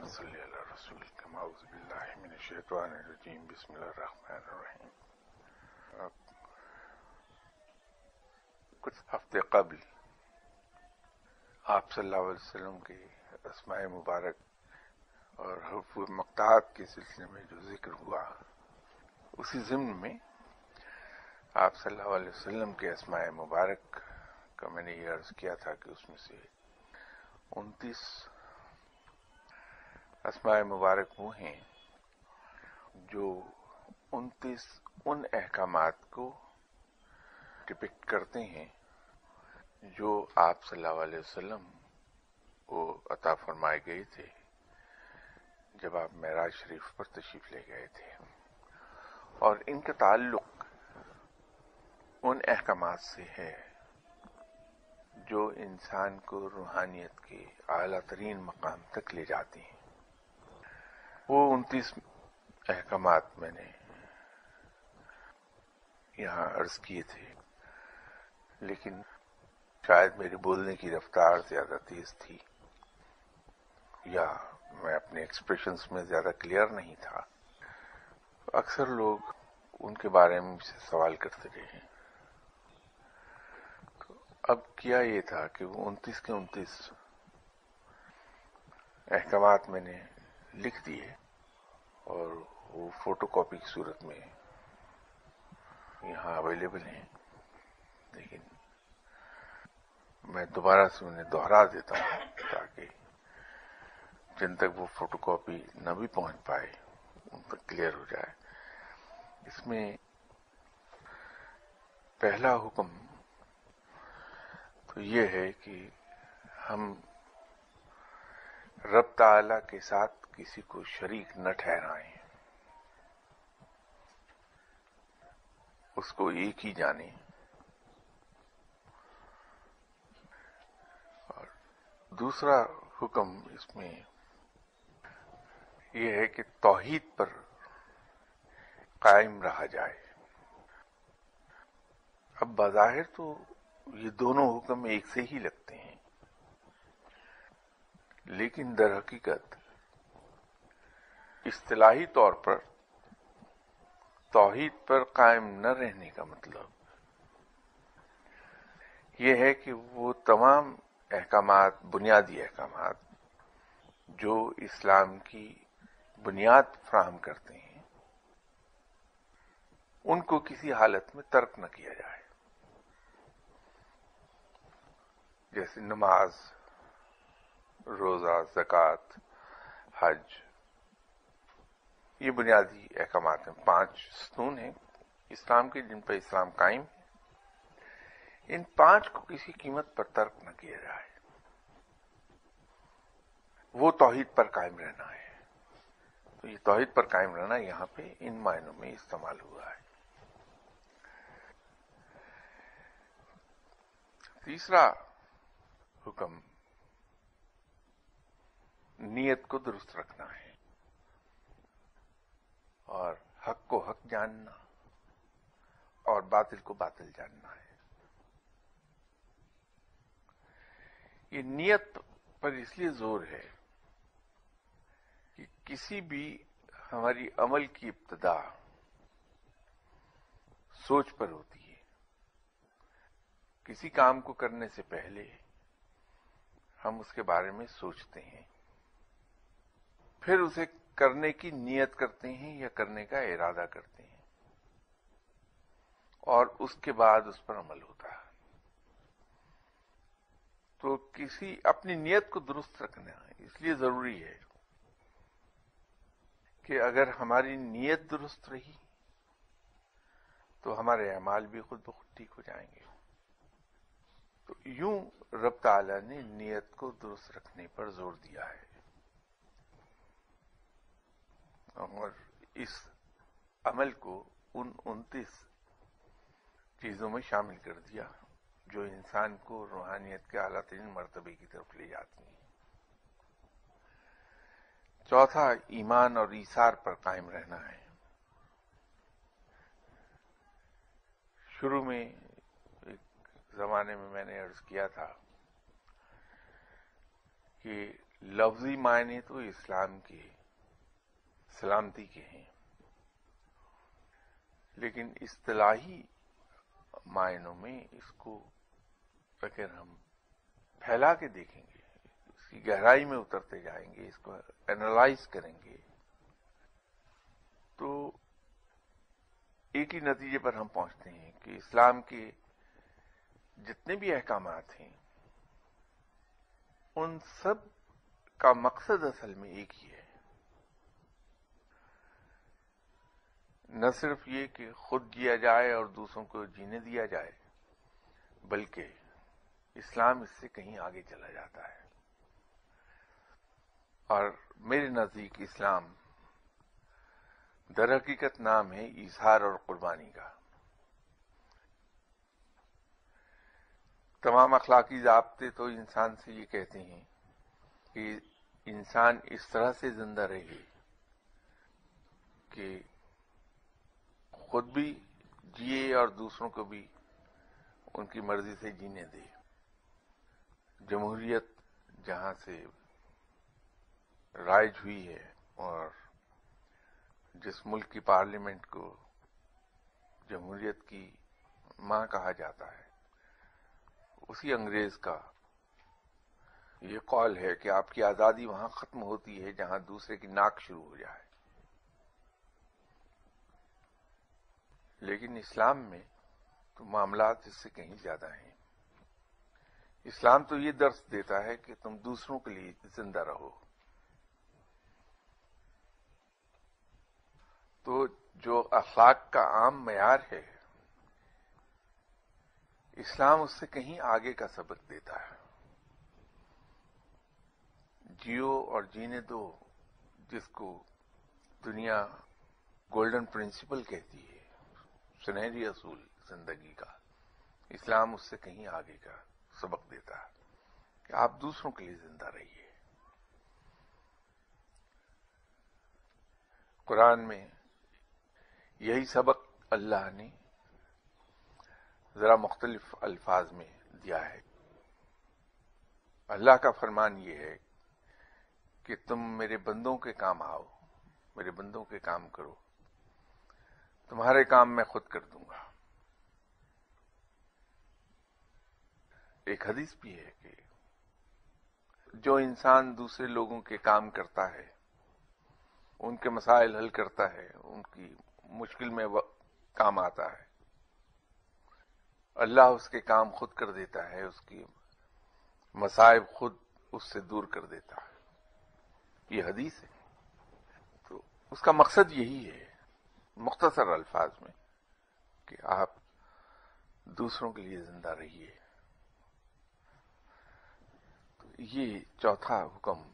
اللهم صل على رسولك اعوذ باللہ من الشیطان الرجیم بسم اللہ الرحمن الرحیم. کچھ ہفتے قبل آپ صلی اللہ علیہ وسلم کے اسماء مبارک اور حروف مقطوعات کے سلسلے میں جو ذکر ہوا، اسی ضمن میں آپ صلی اللہ علیہ وسلم کے اسماء مبارک کا میں نے یہ عرض کیا تھا کہ اس میں سے 29 اسماء مبارک وہ ہیں جو 29 ان احکامات کو ڈپکٹ کرتے ہیں جو آپ صلی اللہ علیہ وسلم کو عطا فرمائے گئے تھے جب آپ معراج شریف پر تشریف لے گئے تھے، اور ان کا تعلق ان احکامات سے ہے جو انسان کو روحانیت کے اعلیٰ ترین مقام تک لے جاتے ہیں. وہ 29 احکامات میں نے یہاں عرض کیے تھے، لیکن شاید میرے بولنے کی رفتار زیادہ تیز تھی یا میں اپنے ایکسپریشنز میں زیادہ کلیئر نہیں تھا. اکثر لوگ ان کے بارے میں مجھ سے سوال کرتے رہے. تو اب کیا یہ تھا کہ وہ 29 کے 29 احکامات میں نے لکھ دیے اور وہ فوٹو کاپی کی صورت میں یہاں اویلیبل ہیں، لیکن میں دوبارہ سے انہیں دوہرا دیتا ہوں تاکہ جن تک وہ فوٹو کاپی نہ بھی پہنچ پائے ان تک کلیئر ہو جائے. اس میں پہلا حکم تو یہ ہے کہ ہم رب تعالی کے ساتھ کسی کو شریک نہ ٹھہرائیں، اس کو ایک ہی جانیں. اور دوسرا حکم اس میں یہ ہے کہ توحید پر قائم رہا جائے. اب بظاہر تو یہ دونوں حکم ایک سے ہی لگتے ہیں، لیکن در حقیقت اصطلاحی طور پر توحید پر قائم نہ رہنے کا مطلب یہ ہے کہ وہ تمام احکامات، بنیادی احکامات جو اسلام کی بنیاد فراہم کرتے ہیں، ان کو کسی حالت میں ترک نہ کیا جائے. جیسے نماز، روزہ، زکوٰۃ، حج، یہ بنیادی احکامات ہیں. 5 ستون ہیں اسلام کے جن پر اسلام قائم ہے. ان 5 کو کسی قیمت پر ترک نہ کیا جائے. وہ توحید پر قائم رہنا ہے. تو یہ توحید پر قائم رہنا یہاں پہ ان معنوں میں استعمال ہوا ہے. تیسرا حکم نیت کو درست رکھنا ہے اور حق کو حق جاننا اور باطل کو باطل جاننا ہے. یہ نیت پر اس لیے زور ہے کہ کسی بھی ہماری عمل کی ابتدا سوچ پر ہوتی ہے. کسی کام کو کرنے سے پہلے ہم اس کے بارے میں سوچتے ہیں، پھر اسے کرنے کی نیت کرتے ہیں یا کرنے کا ارادہ کرتے ہیں، اور اس کے بعد اس پر عمل ہوتا ہے. تو کسی اپنی نیت کو درست رکھنا اس لیے ضروری ہے کہ اگر ہماری نیت درست رہی تو ہمارے اعمال بھی خود بخود ٹھیک ہو جائیں گے. تو یوں رب تعالی نے نیت کو درست رکھنے پر زور دیا ہے اور اس عمل کو ان 29 چیزوں میں شامل کر دیا جو انسان کو روحانیت کے اعلیٰ ترین مرتبے کی طرف لے جاتی ہیں. چوتھا ایمان اور ایثار پر قائم رہنا ہے. شروع میں ایک زمانے میں نے عرض کیا تھا کہ لفظی معنی تو اسلام کے سلامتی کے ہیں، لیکن اصطلاحی معنوں میں اس کو اگر ہم پھیلا کے دیکھیں گے، اس کی گہرائی میں اترتے جائیں گے، اس کو اینالائز کریں گے، تو ایک ہی نتیجے پر ہم پہنچتے ہیں کہ اسلام کے جتنے بھی احکامات ہیں ان سب کا مقصد اصل میں ایک ہی ہے، نہ صرف یہ کہ خود جیا جائے اور دوسروں کو جینے دیا جائے، بلکہ اسلام اس سے کہیں آگے چلا جاتا ہے۔ اور میرے نزدیک اسلام در حقیقت نام ہے ایثار اور قربانی کا۔ تمام اخلاقی ضابطے تو انسان سے یہ کہتے ہیں کہ انسان اس طرح سے زندہ رہے کہ خود بھی جیے اور دوسروں کو بھی ان کی مرضی سے جینے دے۔ جمہوریت جہاں سے رائج ہوئی ہے اور جس ملک کی پارلیمنٹ کو جمہوریت کی ماں کہا جاتا ہے، اسی انگریز کا یہ قول ہے کہ آپ کی آزادی وہاں ختم ہوتی ہے جہاں دوسرے کی ناک شروع ہو جائے۔ لیکن اسلام میں تو معاملات اس سے کہیں زیادہ ہیں۔ اسلام تو یہ درس دیتا ہے کہ تم دوسروں کے لیے زندہ رہو۔ تو جو اخلاق کا عام معیار ہے، اسلام اس سے کہیں آگے کا سبق دیتا ہے۔ جیو اور جینے دو، جس کو دنیا گولڈن پرنسپل کہتی ہے، سنہری اصول زندگی کا، اسلام اس سے کہیں آگے کا سبق دیتا ہے کہ آپ دوسروں کے لیے زندہ رہیے۔ قرآن میں یہی سبق اللہ نے ذرا مختلف الفاظ میں دیا ہے۔ اللہ کا فرمان یہ ہے کہ تم میرے بندوں کے کام آؤ، میرے بندوں کے کام کرو، تمہارے کام میں خود کر دوں گا۔ ایک حدیث بھی ہے کہ جو انسان دوسرے لوگوں کے کام کرتا ہے، ان کے مسائل حل کرتا ہے، ان کی مشکل میں کام آتا ہے، اللہ اس کے کام خود کر دیتا ہے، اس کی مصائب خود اس سے دور کر دیتا ہے۔ یہ حدیث ہے۔ تو اس کا مقصد یہی ہے مختصر الفاظ میں کہ آپ دوسروں کے لیے زندہ رہیے۔ تو یہ چوتھا حکم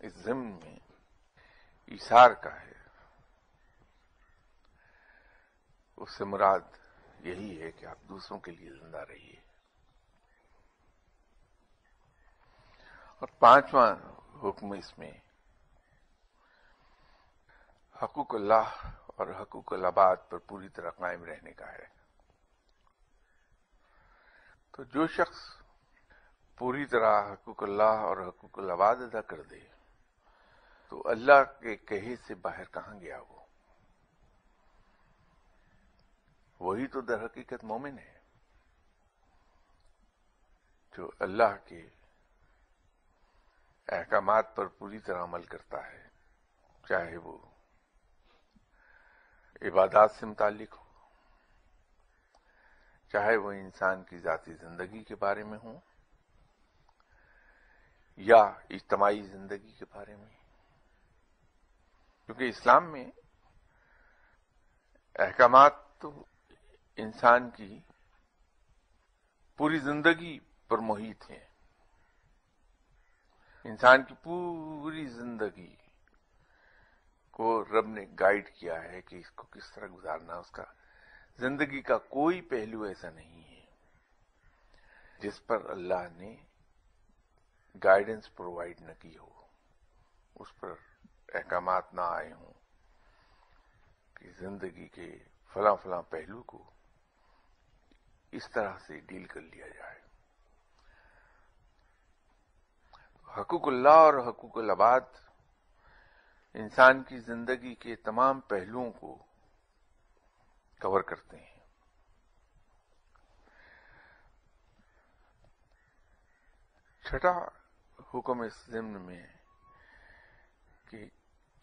اس ضمن میں ایثار کا ہے۔ اس سے مراد یہی ہے کہ آپ دوسروں کے لیے زندہ رہیے۔ اور پانچواں حکم اس میں حقوق اللہ اور حقوق العباد پر پوری طرح قائم رہنے کا ہے۔ تو جو شخص پوری طرح حقوق اللہ اور حقوق العباد ادا کر دے تو اللہ کے کہے سے باہر کہاں گیا وہ؟ وہی تو در حقیقت مومن ہے، جو اللہ کے احکامات پر پوری طرح عمل کرتا ہے، چاہے وہ عبادات سے متعلق ہو، چاہے وہ انسان کی ذاتی زندگی کے بارے میں ہو یا اجتماعی زندگی کے بارے میں۔ کیونکہ اسلام میں احکامات تو انسان کی پوری زندگی پر محیط ہیں۔ انسان کی پوری زندگی کو رب نے گائیڈ کیا ہے کہ اس کو کس طرح گزارنا۔ اس کا زندگی کا کوئی پہلو ایسا نہیں ہے جس پر اللہ نے گائیڈنس پرووائڈ نہ کی ہو، اس پر احکامات نہ آئے ہوں کہ زندگی کے فلاں فلاں پہلو کو اس طرح سے ڈیل کر لیا جائے۔ حقوق اللہ اور حقوق العباد انسان کی زندگی کے تمام پہلوؤں کو کور کرتے ہیں۔ چھٹا حکم اس ضمن میں ہے کہ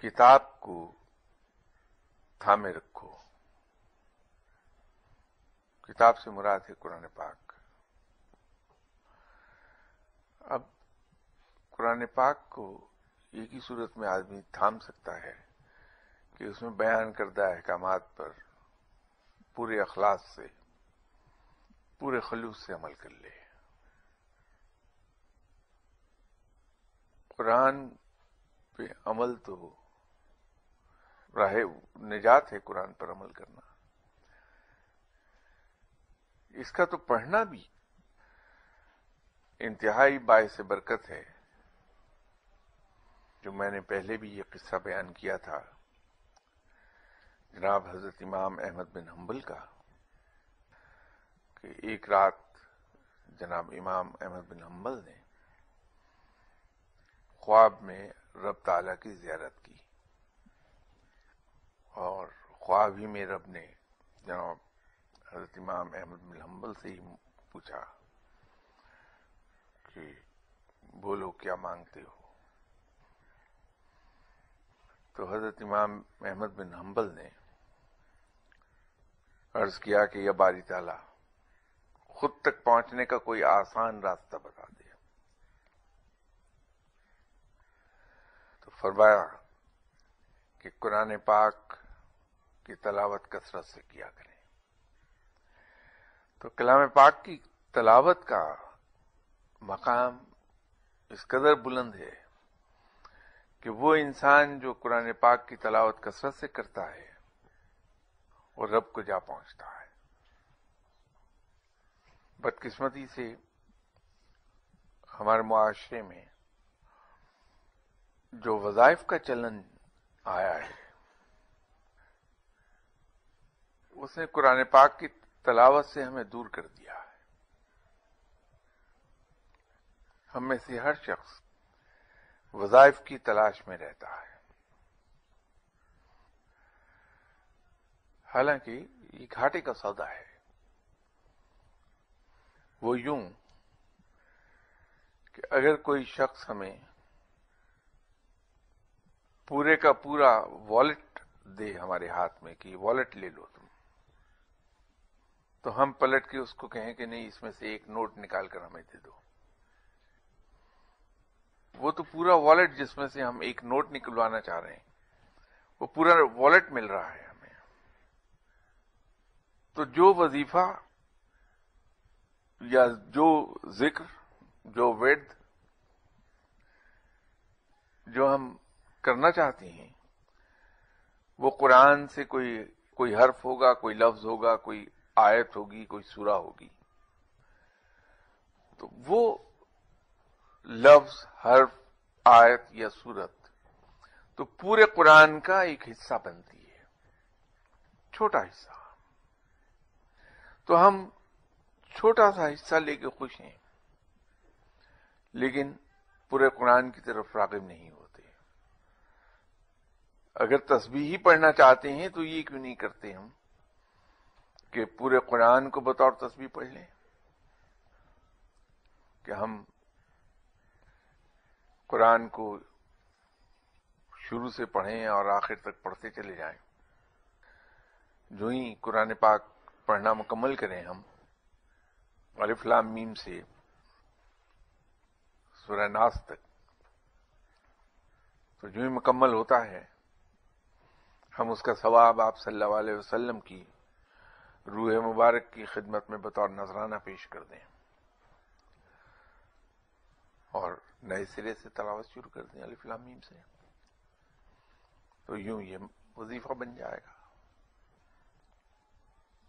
کتاب کو تھامے رکھو۔ کتاب سے مراد ہے قرآن پاک۔ اب قرآن پاک کو ایک ہی صورت میں آدمی تھام سکتا ہے کہ اس میں بیان کردہ احکامات پر پورے اخلاص سے، پورے خلوص سے عمل کر لے۔ قرآن پہ عمل تو راہ نجات ہے، قرآن پر عمل کرنا۔ اس کا تو پڑھنا بھی انتہائی باعث برکت ہے، جو میں نے پہلے بھی یہ قصہ بیان کیا تھا جناب حضرت امام احمد بن حنبل کا، کہ ایک رات جناب امام احمد بن حنبل نے خواب میں رب تعالیٰ کی زیارت کی، اور خواب ہی میں رب نے جناب حضرت امام احمد بن حنبل سے ہی پوچھا کہ بولو کیا مانگتے ہو؟ تو حضرت امام احمد بن حنبل نے عرض کیا کہ یا باری تعالیٰ، خود تک پہنچنے کا کوئی آسان راستہ بتا دے۔ تو فرمایا کہ قرآن پاک کی تلاوت کثرت سے کیا کریں۔ تو کلام پاک کی تلاوت کا مقام اس قدر بلند ہے کہ وہ انسان جو قرآن پاک کی تلاوت کثرت سے کرتا ہے وہ رب کو جا پہنچتا ہے۔ بدقسمتی سے ہمارے معاشرے میں جو وظائف کا چلن آیا ہے، اس نے قرآن پاک کی تلاوت سے ہمیں دور کر دیا ہے۔ ہم میں سے ہر شخص وظائف کی تلاش میں رہتا ہے، حالانکہ یہ گھاٹے کا سودا ہے۔ وہ یوں کہ اگر کوئی شخص ہمیں پورے کا پورا والٹ دے ہمارے ہاتھ میں کہ والٹ لے لو تم، تو ہم پلٹ کے اس کو کہیں کہ نہیں، اس میں سے ایک نوٹ نکال کر ہمیں دے دو۔ وہ تو پورا والٹ جس میں سے ہم ایک نوٹ نکلوانا چاہ رہے ہیں، وہ پورا والٹ مل رہا ہے ہمیں۔ تو جو وظیفہ یا جو ذکر، جو ورد جو ہم کرنا چاہتے ہیں، وہ قرآن سے کوئی حرف ہوگا، کوئی لفظ ہوگا، کوئی آیت ہوگی، کوئی سورہ ہوگی، تو وہ لفظ، حرف، آیت یا سورت تو پورے قرآن کا ایک حصہ بنتی ہے، چھوٹا حصہ۔ تو ہم چھوٹا سا حصہ لے کے خوش ہیں، لیکن پورے قرآن کی طرف راغب نہیں ہوتے۔ اگر تسبیح ہی پڑھنا چاہتے ہیں تو یہ کیوں نہیں کرتے ہم کہ پورے قرآن کو بطور تسبیح پڑھ لیں، کہ ہم قرآن کو شروع سے پڑھیں اور آخر تک پڑھتے چلے جائیں۔ جو ہی قرآن پاک پڑھنا مکمل کریں ہم، الف لام میم سے سورہ ناس تک، تو جو ہی مکمل ہوتا ہے ہم اس کا ثواب آپ صلی اللہ علیہ وسلم کی روح مبارک کی خدمت میں بطور نذرانہ پیش کر دیں اور نئے سرے سے تلاوت شروع کر دیں الف لام میم سے، تو یوں یہ وظیفہ بن جائے گا۔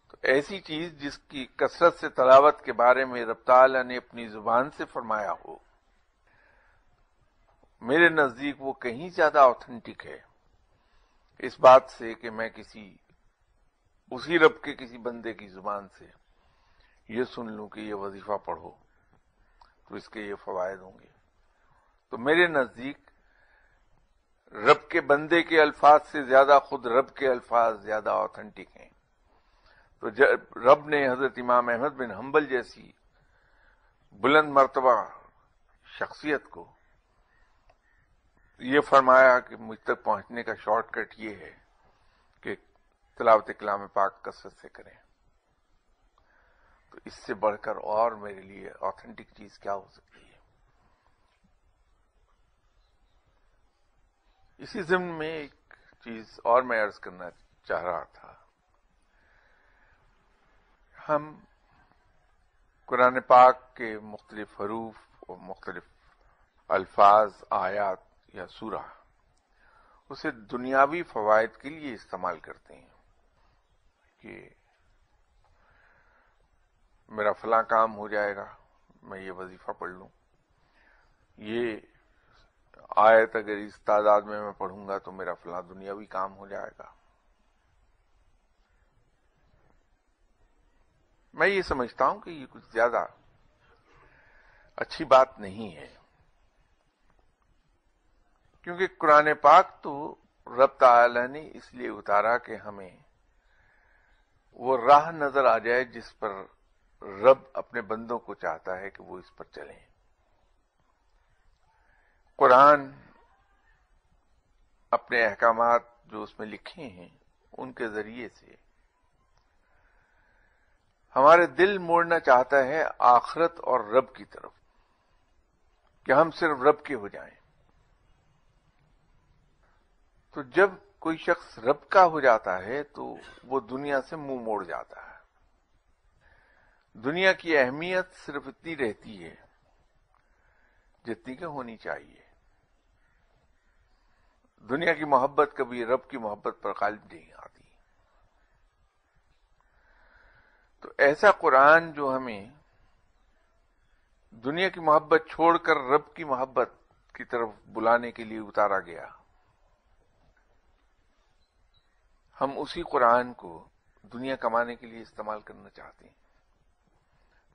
تو ایسی چیز جس کی کثرت سے تلاوت کے بارے میں رب تعالیٰ نے اپنی زبان سے فرمایا ہو، میرے نزدیک وہ کہیں زیادہ آتھینٹک ہے اس بات سے کہ میں اسی رب کے کسی بندے کی زبان سے یہ سن لوں کہ یہ وظیفہ پڑھو تو اس کے یہ فوائد ہوں گے، تو میرے نزدیک رب کے بندے کے الفاظ سے زیادہ خود رب کے الفاظ زیادہ آتھینٹک ہیں. تو رب نے حضرت امام احمد بن حنبل جیسی بلند مرتبہ شخصیت کو یہ فرمایا کہ مجھ تک پہنچنے کا شارٹ کٹ یہ ہے کہ تلاوت کلام پاک کثرت سے کریں. تو اس سے بڑھ کر اور میرے لیے آتھینٹک چیز کیا ہو سکتی ہے. اسی ضمن میں ایک چیز اور میں عرض کرنا چاہ رہا تھا. ہم قرآن پاک کے مختلف حروف اور مختلف الفاظ، آیات یا سورہ اسے دنیاوی فوائد کے لیے استعمال کرتے ہیں کہ میرا فلاں کام ہو جائے گا، میں یہ وظیفہ پڑھ لوں، یہ آیت اگر اس تعداد میں پڑھوں گا تو میرا فلاں دنیاوی کام ہو جائے گا. میں یہ سمجھتا ہوں کہ یہ کچھ زیادہ اچھی بات نہیں ہے، کیونکہ قرآن پاک تو رب تعالی نے اس لیے اتارا کہ ہمیں وہ راہ نظر آ جائے جس پر رب اپنے بندوں کو چاہتا ہے کہ وہ اس پر چلیں. قرآن اپنے احکامات جو اس میں لکھے ہیں ان کے ذریعے سے ہمارے دل موڑنا چاہتا ہے آخرت اور رب کی طرف، کہ ہم صرف رب کے ہو جائیں. تو جب کوئی شخص رب کا ہو جاتا ہے تو وہ دنیا سے منہ موڑ جاتا ہے. دنیا کی اہمیت صرف اتنی رہتی ہے جتنی کہ ہونی چاہیے. دنیا کی محبت کبھی رب کی محبت پر غالب نہیں آتی. تو ایسا قرآن جو ہمیں دنیا کی محبت چھوڑ کر رب کی محبت کی طرف بلانے کے لیے اتارا گیا، ہم اسی قرآن کو دنیا کمانے کے لیے استعمال کرنا چاہتے ہیں،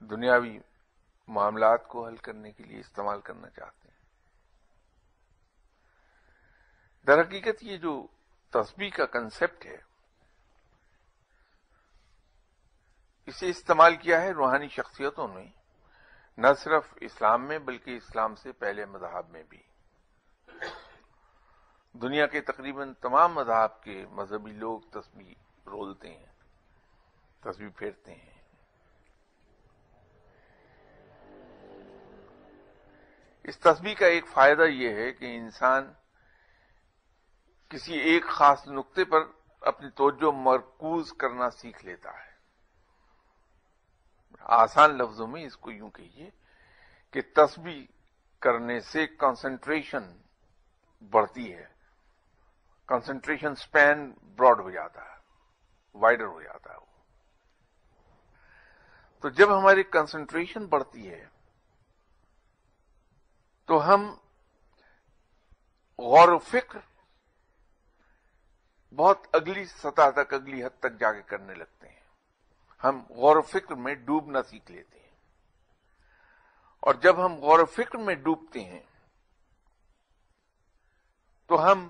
دنیاوی معاملات کو حل کرنے کے لیے استعمال کرنا چاہتے ہیں. در حقیقت یہ جو تسبیح کا کنسپٹ ہے، اسے استعمال کیا ہے روحانی شخصیتوں نے، نہ صرف اسلام میں بلکہ اسلام سے پہلے مذاہب میں بھی. دنیا کے تقریباً تمام مذاہب کے مذہبی لوگ تسبیح رولتے ہیں، تسبیح پھیرتے ہیں. اس تسبیح کا ایک فائدہ یہ ہے کہ انسان کسی ایک خاص نقطے پر اپنی توجہ مرکوز کرنا سیکھ لیتا ہے. آسان لفظوں میں اس کو یوں کہیے کہ تسبیح کرنے سے کنسنٹریشن بڑھتی ہے، کنسنٹریشن سپین براڈ ہو جاتا ہے، وائڈر ہو جاتا ہے. تو جب ہماری کنسنٹریشن بڑھتی ہے تو ہم غور و فکر بہت اگلی سطح تک، اگلی حد تک جا کے کرنے لگتے ہیں. ہم غور و فکر میں ڈوبنا سیکھ لیتے ہیں، اور جب ہم غور و فکر میں ڈوبتے ہیں تو ہم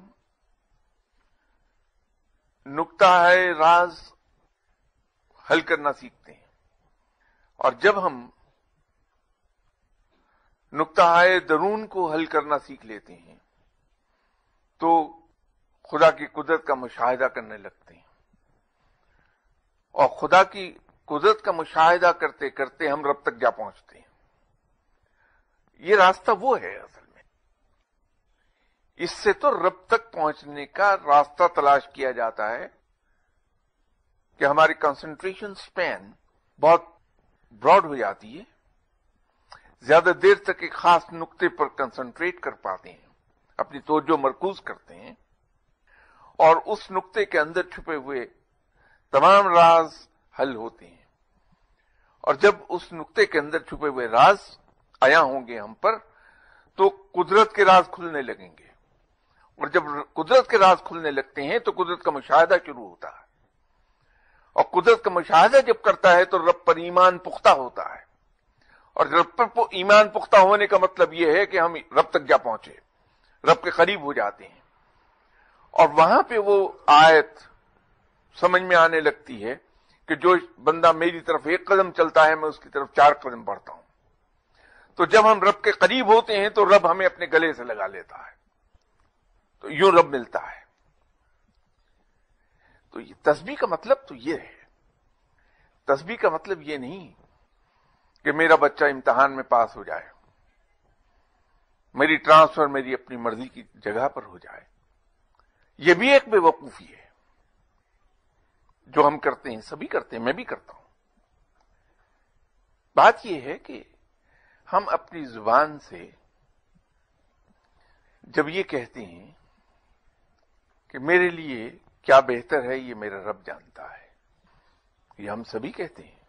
نقطہ راز حل کرنا سیکھتے ہیں. اور جب ہم نقطہ درون کو حل کرنا سیکھ لیتے ہیں تو خدا کی قدرت کا مشاہدہ کرنے لگتے ہیں. اور خدا کی قدرت کا مشاہدہ کرتے کرتے ہم رب تک جا پہنچتے ہیں. یہ راستہ وہ ہے اصل میں. اس سے تو رب تک پہنچنے کا راستہ تلاش کیا جاتا ہے کہ ہماری کنسنٹریشن سپین بہت براڈ ہو جاتی ہے، زیادہ دیر تک ایک خاص نقطے پر کنسنٹریٹ کر پاتے ہیں، اپنی توجہ مرکوز کرتے ہیں، اور اس نقطے کے اندر چھپے ہوئے تمام راز حل ہوتے ہیں. اور جب اس نقطے کے اندر چھپے ہوئے راز عیاں ہوں گے ہم پر تو قدرت کے راز کھلنے لگیں گے. اور جب قدرت کے راز کھلنے لگتے ہیں تو قدرت کا مشاہدہ شروع ہوتا ہے. اور قدرت کا مشاہدہ جب کرتا ہے تو رب پر ایمان پختہ ہوتا ہے، اور رب پر ایمان پختہ ہونے کا مطلب یہ ہے کہ ہم رب تک جا پہنچے، رب کے قریب ہو جاتے ہیں، اور وہاں پہ وہ آیت سمجھ میں آنے لگتی ہے کہ جو بندہ میری طرف 1 قدم چلتا ہے میں اس کی طرف 4 قدم بڑھتا ہوں۔ تو جب ہم رب کے قریب ہوتے ہیں تو رب ہمیں اپنے گلے سے لگا لیتا ہے، تو یوں رب ملتا ہے۔ تو یہ تسبیح کا مطلب تو یہ ہے، تسبیح کا مطلب یہ نہیں کہ میرا بچہ امتحان میں پاس ہو جائے، میری ٹرانسفر میری اپنی مرضی کی جگہ پر ہو جائے۔ یہ بھی ایک بے وقوفی ہے جو ہم کرتے ہیں، سبھی کرتے ہیں، میں بھی کرتا ہوں۔ بات یہ ہے کہ ہم اپنی زبان سے جب یہ کہتے ہیں کہ میرے لیے کیا بہتر ہے یہ میرا رب جانتا ہے، یہ ہم سبھی کہتے ہیں۔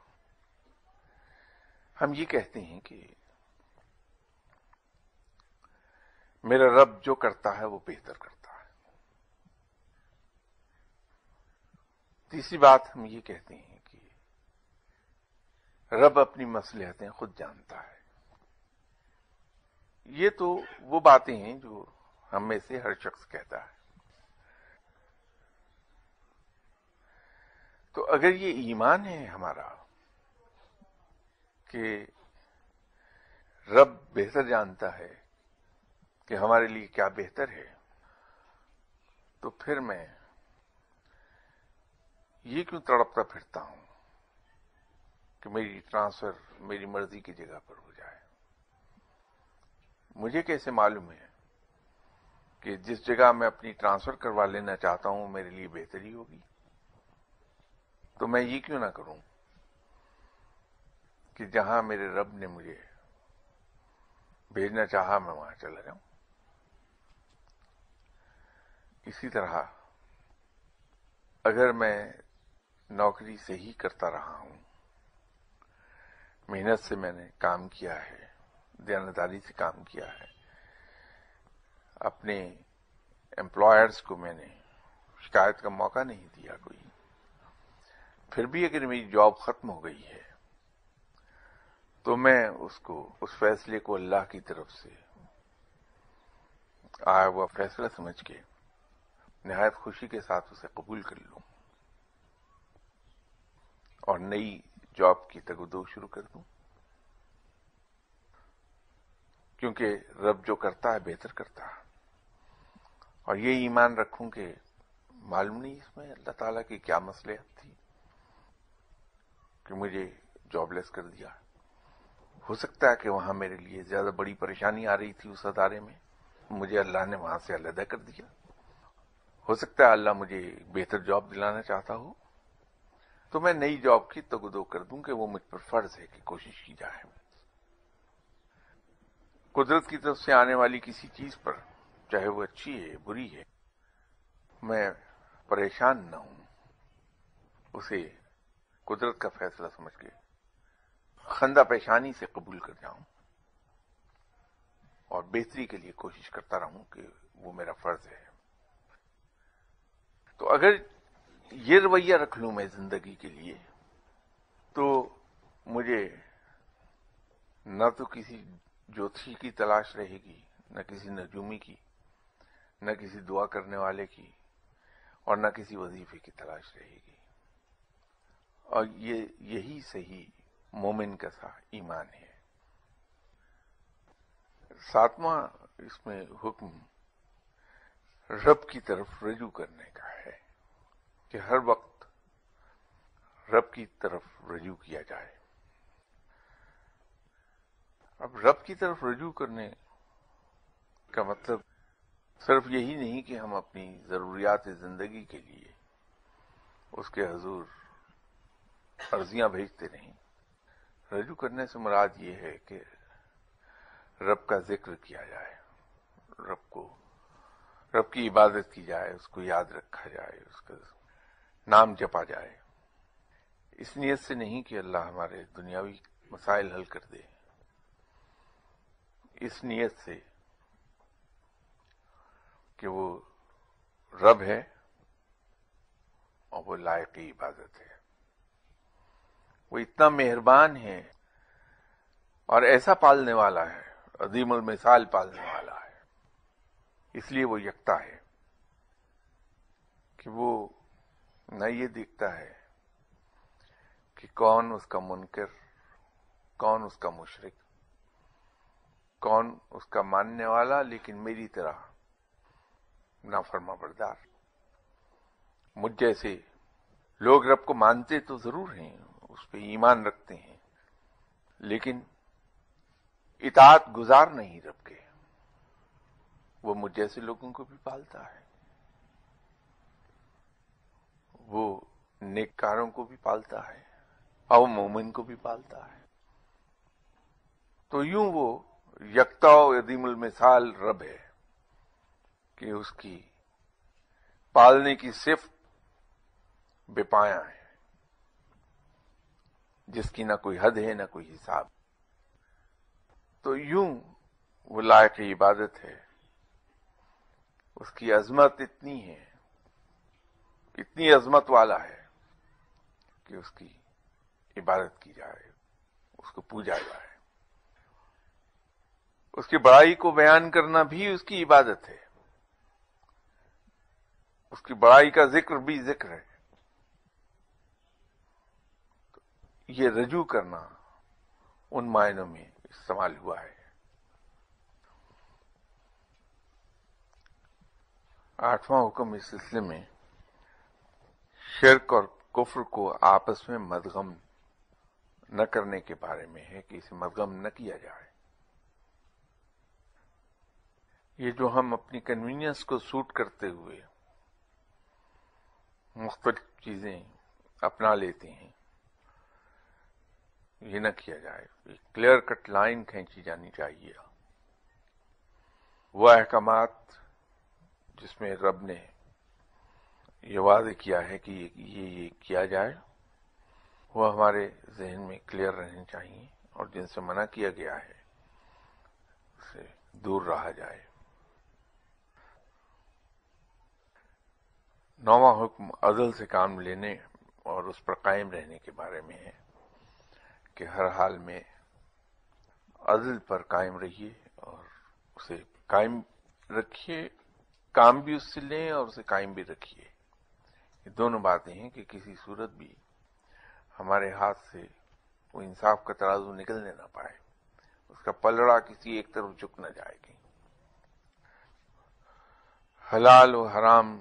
ہم یہ کہتے ہیں کہ میرا رب جو کرتا ہے وہ بہتر کرتا ہے۔ تیسری بات ہم یہ کہتے ہیں کہ رب اپنی مصلحتیں خود جانتا ہے۔ یہ تو وہ باتیں ہیں جو ہم میں سے ہر شخص کہتا ہے۔ تو اگر یہ ایمان ہے ہمارا کہ رب بہتر جانتا ہے کہ ہمارے لیے کیا بہتر ہے، تو پھر میں یہ کیوں تڑپتا پھرتا ہوں کہ میری ٹرانسفر میری مرضی کی جگہ پر ہو جائے؟ مجھے کیسے معلوم ہے کہ جس جگہ میں اپنی ٹرانسفر کروا لینا چاہتا ہوں میرے لیے بہتری ہوگی؟ تو میں یہ کیوں نہ کروں کہ جہاں میرے رب نے مجھے بھیجنا چاہا میں وہاں چلا جاؤں۔ اسی طرح اگر میں نوکری صحیح کرتا رہا ہوں، محنت سے میں نے کام کیا ہے، دیانتداری سے کام کیا ہے، اپنے امپلائرز کو میں نے شکایت کا موقع نہیں دیا کوئی، پھر بھی اگر میری جاب ختم ہو گئی ہے تو میں اس فیصلے کو اللہ کی طرف سے آیا ہوا فیصلہ سمجھ کے نہایت خوشی کے ساتھ اسے قبول کر لوں اور نئی جاب کی تگودو شروع کر دوں، کیونکہ رب جو کرتا ہے بہتر کرتا ہے۔ اور یہ ایمان رکھوں کہ معلوم نہیں اس میں اللہ تعالیٰ کی کیا مصلحت تھی کہ مجھے جاب لیس کر دیا۔ ہو سکتا ہے کہ وہاں میرے لیے زیادہ بڑی پریشانی آ رہی تھی اس ادارے میں، مجھے اللہ نے وہاں سے علیحدہ کر دیا۔ ہو سکتا ہے اللہ مجھے بہتر جاب دلانا چاہتا ہو، تو میں نئی جاب کی تگودو کر دوں کہ وہ مجھ پر فرض ہے کہ کوشش کی جائے۔ قدرت کی طرف سے آنے والی کسی چیز پر، چاہے وہ اچھی ہے بری ہے، میں پریشان نہ ہوں، اسے قدرت کا فیصلہ سمجھ کے خندہ پیشانی سے قبول کر جاؤں اور بہتری کے لیے کوشش کرتا رہوں کہ وہ میرا فرض ہے۔ تو اگر یہ رویہ رکھ لوں میں زندگی کے لیے، تو مجھے نہ تو کسی جوتشی کی تلاش رہے گی، نہ کسی نجومی کی، نہ کسی دعا کرنے والے کی، اور نہ کسی وظیفے کی تلاش رہے گی۔ اور یہی صحیح مومن کا سا ایمان ہے۔ 7واں اس میں حکم رب کی طرف رجوع کرنے کا ہے کہ ہر وقت رب کی طرف رجوع کیا جائے۔ اب رب کی طرف رجوع کرنے کا مطلب صرف یہی نہیں کہ ہم اپنی ضروریات زندگی کے لیے اس کے حضور عرضیاں بھیجتے رہیں۔ رجوع کرنے سے مراد یہ ہے کہ رب کا ذکر کیا جائے، رب کی عبادت کی جائے، اس کو یاد رکھا جائے، اس کا نام جپا جائے، اس نیت سے نہیں کہ اللہ ہمارے دنیاوی مسائل حل کر دے، اس نیت سے کہ وہ رب ہے اور وہ لائق عبادت ہے، وہ اتنا مہربان ہے اور ایسا پالنے والا ہے، عظیم المثال پالنے والا ہے. اس لیے وہ یکتا ہے کہ وہ نہ یہ دیکھتا ہے کہ کون اس کا منکر، کون اس کا مشرک، کون اس کا ماننے والا لیکن میری طرح نافرما بردار. مجھ جیسے لوگ رب کو مانتے تو ضرور ہیں، اس پہ ایمان رکھتے ہیں، لیکن اطاعت گزار نہیں رب کے. وہ مجھ جیسے لوگوں کو بھی پالتا ہے، وہ نیککاروں کو بھی پالتا ہے اور مومن کو بھی پالتا ہے. تو یوں وہ یکتا و عظیم المثال رب ہے کہ اس کی پالنے کی صفت بے پایاں ہے، جس کی نہ کوئی حد ہے نہ کوئی حساب. تو یوں وہ لائق عبادت ہے. اس کی عظمت اتنی ہے، اتنی عظمت والا ہے کہ اس کی عبادت کی جائے، اس کو پوجا جائے. اس کی بڑائی کو بیان کرنا بھی اس کی عبادت ہے، اس کی بڑائی کا ذکر بھی ذکر ہے. یہ رجوع کرنا ان معنوں میں استعمال ہوا ہے. 8واں حکم اس سلسلے میں شرک اور کفر کو آپس میں مدغم نہ کرنے کے بارے میں ہے کہ اسے مدغم نہ کیا جائے. یہ جو ہم اپنی کنوینئنس کو سوٹ کرتے ہوئے مختلف چیزیں اپنا لیتے ہیں، یہ نہ کیا جائے. ایک کلیئر کٹ لائن کھینچی جانی چاہیے. وہ احکامات جس میں رب نے یہ وعدہ کیا ہے کہ یہ کیا جائے، وہ ہمارے ذہن میں کلیئر رہنے چاہیے، اور جن سے منع کیا گیا ہے اس سے دور رہا جائے. 9واں حکم عدل سے کام لینے اور اس پر قائم رہنے کے بارے میں ہے کہ ہر حال میں عدل پر قائم رہیے اور اسے قائم رکھیے، کام بھی اس سے لیں اور اسے قائم بھی رکھیے. یہ دونوں باتیں ہیں کہ کسی صورت بھی ہمارے ہاتھ سے وہ انصاف کا ترازو نکلنے نہ پائے، اس کا پلڑا کسی ایک طرف جھک نہ جائے گی. حلال و حرام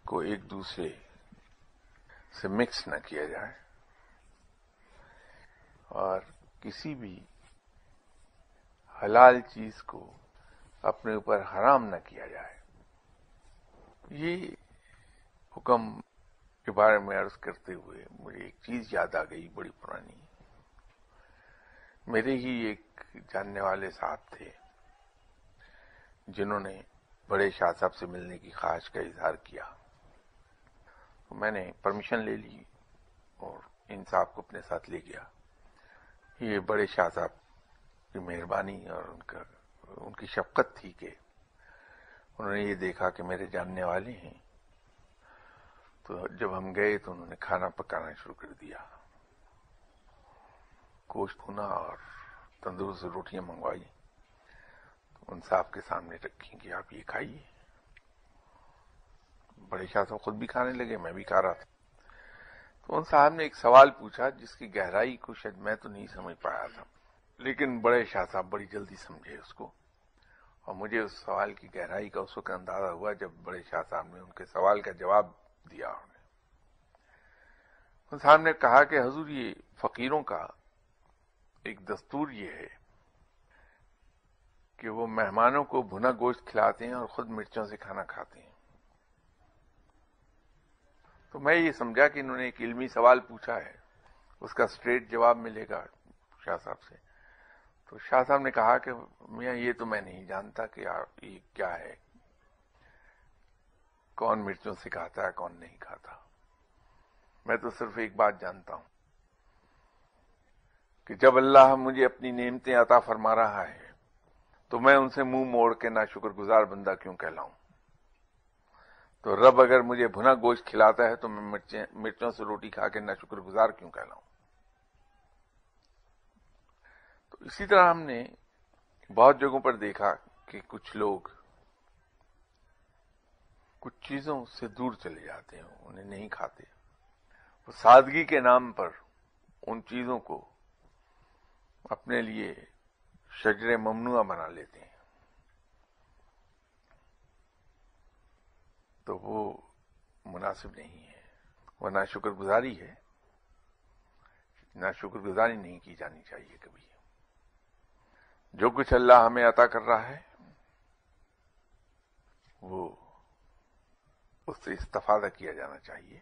کو ایک دوسرے سے مکس نہ کیا جائے، اور کسی بھی حلال چیز کو اپنے اوپر حرام نہ کیا جائے. یہ حکم کے بارے میں عرض کرتے ہوئے مجھے ایک چیز یاد آ گئی، بڑی پرانی. میرے ہی ایک جاننے والے صاحب تھے جنہوں نے بڑے شاہ صاحب سے ملنے کی خواہش کا اظہار کیا. میں نے پرمیشن لے لی اور ان صاحب کو اپنے ساتھ لے گیا. یہ بڑے شاہ صاحب کی مہربانی اور ان کی شفقت تھی کہ انہوں نے یہ دیکھا کہ میرے جاننے والے ہیں، تو جب ہم گئے تو انہوں نے کھانا پکانا شروع کر دیا. گوشت بھونا اور تندور سے روٹیاں منگوائی، ان صاحب کے سامنے رکھی کہ آپ یہ کھائیے. بڑے شاہ صاحب خود بھی کھانے لگے، میں بھی کھا رہا تھا. تو ان صاحب نے ایک سوال پوچھا جس کی گہرائی کو شاید میں تو نہیں سمجھ پایا تھا، لیکن بڑے شاہ صاحب بڑی جلدی سمجھے اس کو، اور مجھے اس سوال کی گہرائی کا اس وقت اندازہ ہوا جب بڑے شاہ صاحب نے ان کے سوال کا جواب دیا. ان صاحب نے کہا کہ حضور، یہ فقیروں کا ایک دستور یہ ہے کہ وہ مہمانوں کو بھنا گوشت کھلاتے ہیں اور خود مرچوں سے کھانا کھاتے ہیں. تو میں یہ سمجھا کہ انہوں نے ایک علمی سوال پوچھا ہے، اس کا اسٹریٹ جواب ملے گا شاہ صاحب سے. تو شاہ صاحب نے کہا کہ میاں یہ تو میں نہیں جانتا کہ یہ کیا ہے، کون مرچوں سے کھاتا ہے کون نہیں کھاتا. میں تو صرف ایک بات جانتا ہوں کہ جب اللہ مجھے اپنی نعمتیں عطا فرما رہا ہے تو میں ان سے منہ موڑ کے ناشکر گزار بندہ کیوں کہلاؤں. تو رب اگر مجھے بھنا گوشت کھلاتا ہے تو میں مرچوں سے روٹی کھا کے ناشکر گزار کیوں کہلاؤں. تو اسی طرح ہم نے بہت جگہوں پر دیکھا کہ کچھ لوگ کچھ چیزوں سے دور چلے جاتے ہیں، انہیں نہیں کھاتے، وہ سادگی کے نام پر ان چیزوں کو اپنے لیے شجر ممنوعہ بنا لیتے ہیں، تو وہ مناسب نہیں ہے، وہ ناشکر گزاری ہے، ناشکر گزاری نہیں کی جانی چاہیے کبھی۔ جو کچھ اللہ ہمیں عطا کر رہا ہے وہ اس سے استفادہ کیا جانا چاہیے۔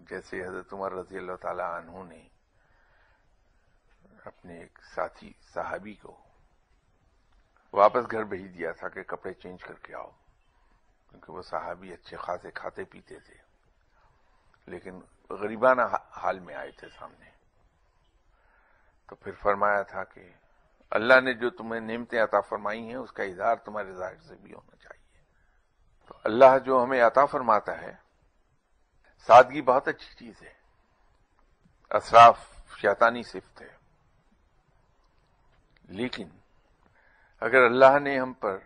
جیسے حضرت عمر رضی اللہ تعالی عنہ نے اپنے ایک ساتھی صحابی کو واپس گھر بھیج دیا تھا کہ کپڑے چینج کر کے آؤ، کیونکہ وہ صحابی اچھے خاصے کھاتے پیتے تھے لیکن غریبانہ حال میں آئے تھے سامنے۔ تو پھر فرمایا تھا کہ اللہ نے جو تمہیں نعمتیں عطا فرمائی ہیں اس کا اظہار تمہارے ظاہر سے بھی ہونا چاہیے۔ تو اللہ جو ہمیں عطا فرماتا ہے، سادگی بہت اچھی چیز ہے، اسراف شیطانی صفت ہے، لیکن اگر اللہ نے ہم پر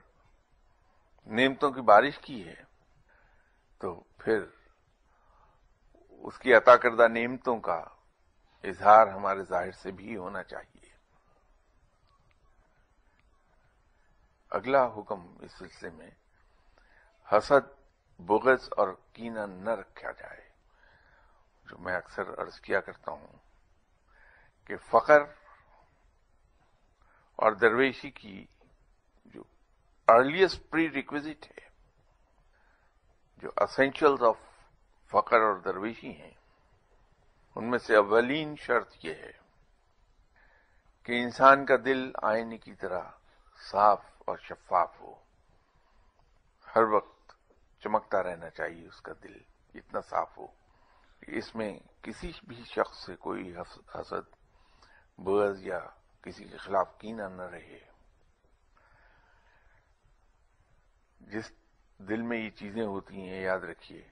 نعمتوں کی بارش کی ہے تو پھر اس کی عطا کردہ نعمتوں کا اظہار ہمارے ظاہر سے بھی ہونا چاہیے۔ اگلا حکم اس سلسلے میں حسد، بغض اور کینہ نہ رکھا جائے۔ جو میں اکثر عرض کیا کرتا ہوں کہ فقر اور درویشی کی جو ارلیسٹ پری ریکویزٹ ہے، جو اسینشلز آف فقر اور درویشی ہیں، ان میں سے اولین شرط یہ ہے کہ انسان کا دل آئینے کی طرح صاف اور شفاف ہو، ہر وقت چمکتا رہنا چاہیے اس کا دل، اتنا صاف ہو کہ اس میں کسی بھی شخص سے کوئی حسد، بغض یا کسی کے خلاف کینہ نہ رہے۔ جس دل میں یہ چیزیں ہوتی ہیں، یاد رکھیے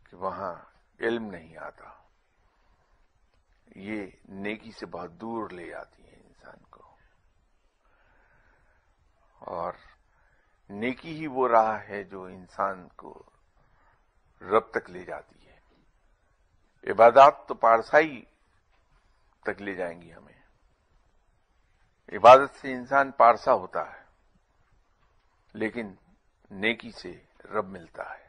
کہ وہاں علم نہیں آتا، یہ نیکی سے بہت دور لے جاتی ہیں انسان کو، اور نیکی ہی وہ راہ ہے جو انسان کو رب تک لے جاتی ہے۔ عبادات تو پارسائی تک لے جائیں گی ہمیں، عبادت سے انسان پارسا ہوتا ہے لیکن نیکی سے رب ملتا ہے،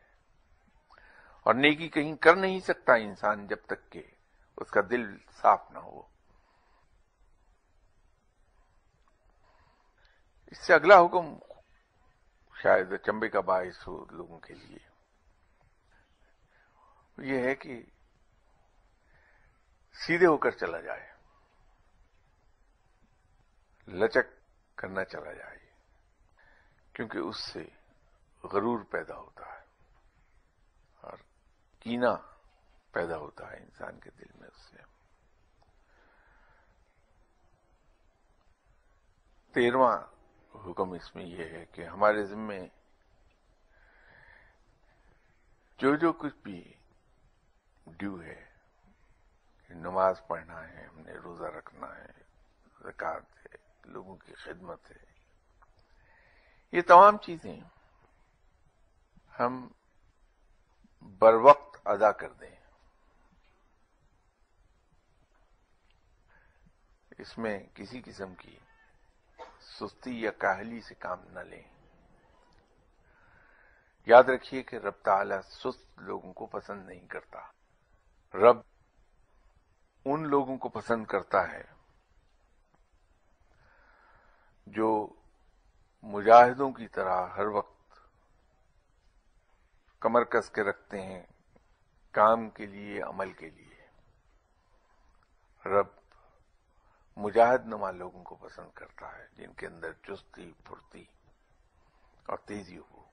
اور نیکی کہیں کر نہیں سکتا انسان جب تک کہ اس کا دل صاف نہ ہو۔ اس سے اگلا حکم شاید چمبے کا باعث ہو لوگوں کے لیے، یہ ہے کہ سیدھے ہو کر چلا جائے، لچک کرنا چلا جائے، کیونکہ اس سے غرور پیدا ہوتا ہے اور کینہ پیدا ہوتا ہے انسان کے دل میں۔ اس سے 13واں حکم اس میں یہ ہے کہ ہمارے ذمے جو کچھ بھی ڈیو ہے، نماز پڑھنا ہے، ہم نے روزہ رکھنا ہے، زکوٰۃ ہے، لوگوں کی خدمت ہے، یہ تمام چیزیں ہم بروقت ادا کر دیں، اس میں کسی قسم کی سستی یا کاہلی سے کام نہ لیں۔ یاد رکھیے کہ رب تعالیٰ سست لوگوں کو پسند نہیں کرتا، رب ان لوگوں کو پسند کرتا ہے جو مجاہدوں کی طرح ہر وقت کمر کس کے رکھتے ہیں کام کے لیے، عمل کے لیے۔ رب مجاہد نما لوگوں کو پسند کرتا ہے، جن کے اندر چستی، پھرتی اور تیزی ہو۔